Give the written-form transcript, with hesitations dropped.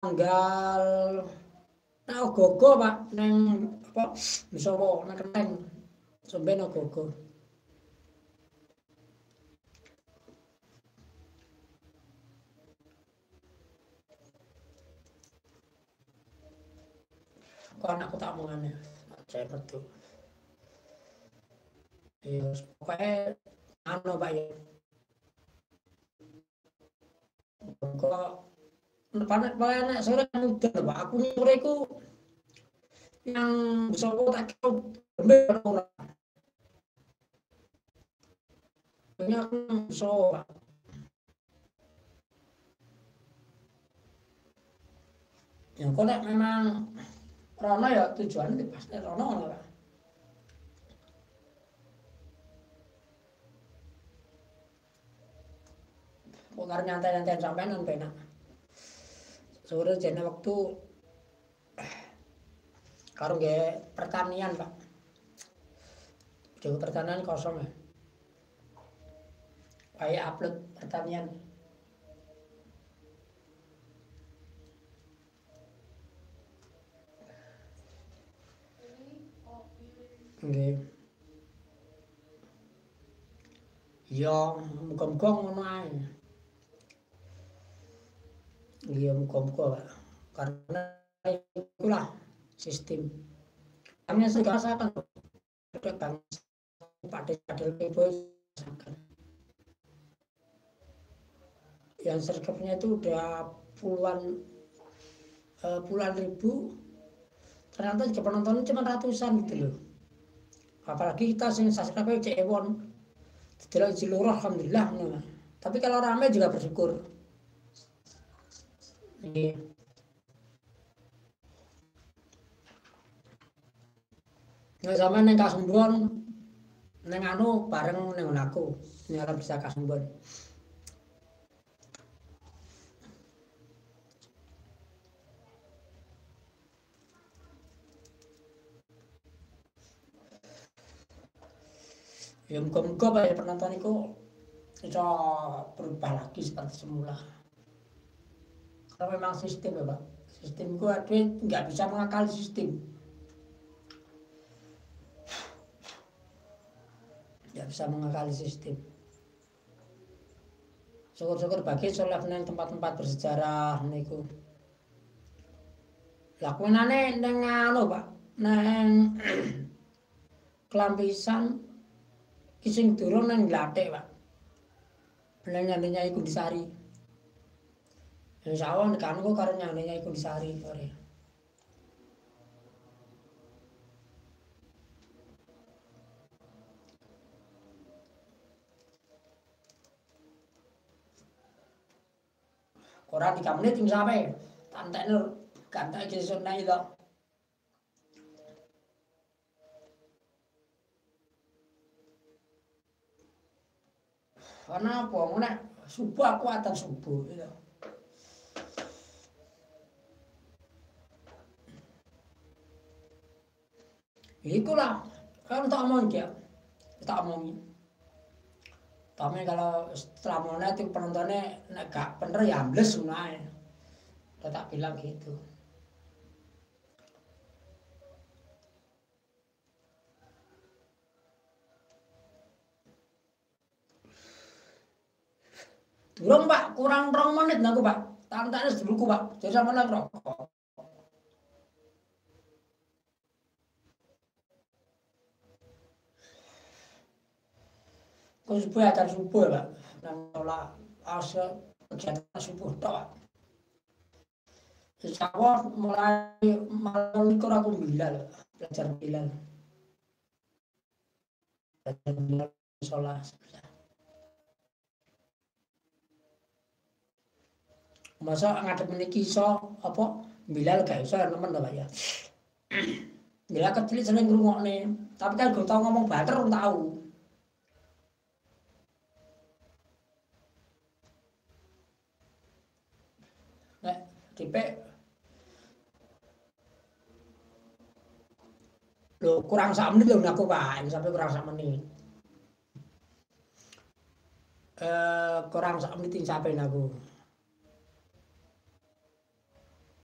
tanggal ogo-ogo Pak neng apa Bisowo nang Kenteng. Sampeyan ogo-ogo. Kok anakku tak omongane. Saya metu. Ya pokoknya anu Pak ya. Kok panen sore kan udan Pak. Aku sore iku yang Bisowo tak kira bener ora. Banyak Bisowo Pak. Ya kok nek memang rono ya tujuannya pasti rono lah Pak. Kok karena nyantai-nyantai sampean kan penak. Sore jane waktu karo nggih pertanian Pak. Jawa pertanian kosong ya. Kayak upload pertanian. Nggih. Ya, muga-muga ngono ae. Iya, muga-muga Pak. Karena itulah sistem. Kami sudah rasakan ada bangsa Pak Del Pebo yang sergapnya itu udah puluhan ribu, ternyata juga penontonnya cuma ratusan gitu loh. Apalagi kita sing subscribe cek ewon tidak izin lurah alhamdulillah nah. Tapi kalau ramai juga bersyukur. Ini nggak sama neng Kasumbon neng anu bareng neng aku ini akan bisa Kasumbon. Ya muka-muka Pak ya penonton itu bisa berubah lagi seperti semula. Karena memang sistem ya Pak. Sistem itu nggak bisa mengakali sistem. Nggak bisa mengakali sistem. Syukur-syukur bagi sholat neng tempat-tempat bersejarah niku. Lakuinane neng anu Pak, neng Kelampisan kising durung neng Glathik Pak. Neng Nyai Kundisari. Insya Allah nekan kok karo Nyai Kundisari sore. Ora 3 menit sing sampe. Tak entekno gantek iki sunah itu. Karena apa? Nek subuh aku adzan subuh gitu. Itulah kan tak omong dia. Tak omongin. Tapi kalau setelah mulai itu penontonnya nek gak bener ya ambles sunai. Udah tak bilang gitu. Durung Pak, kurang 2 menit aku Pak. Tak sebelumku Pak. Jadi sama nang rokok. Kau subuh ya subuh Pak. Nang sholat asar kegiatan subuh tok. Insya Allah mulai malam itu aku bilal, belajar bilal. Belajar bilal sholat. Masa ngadep meniki iso apa bilal gak iso nemen to Pak ya. Bilal kecil seneng ngrungokne, tapi kan gak tau ngomong bater ora tau. Nek dipek lho kurang 1 menit lho aku Pak, sampai kurang 1 menit. Kurang 1 menit sampai aku.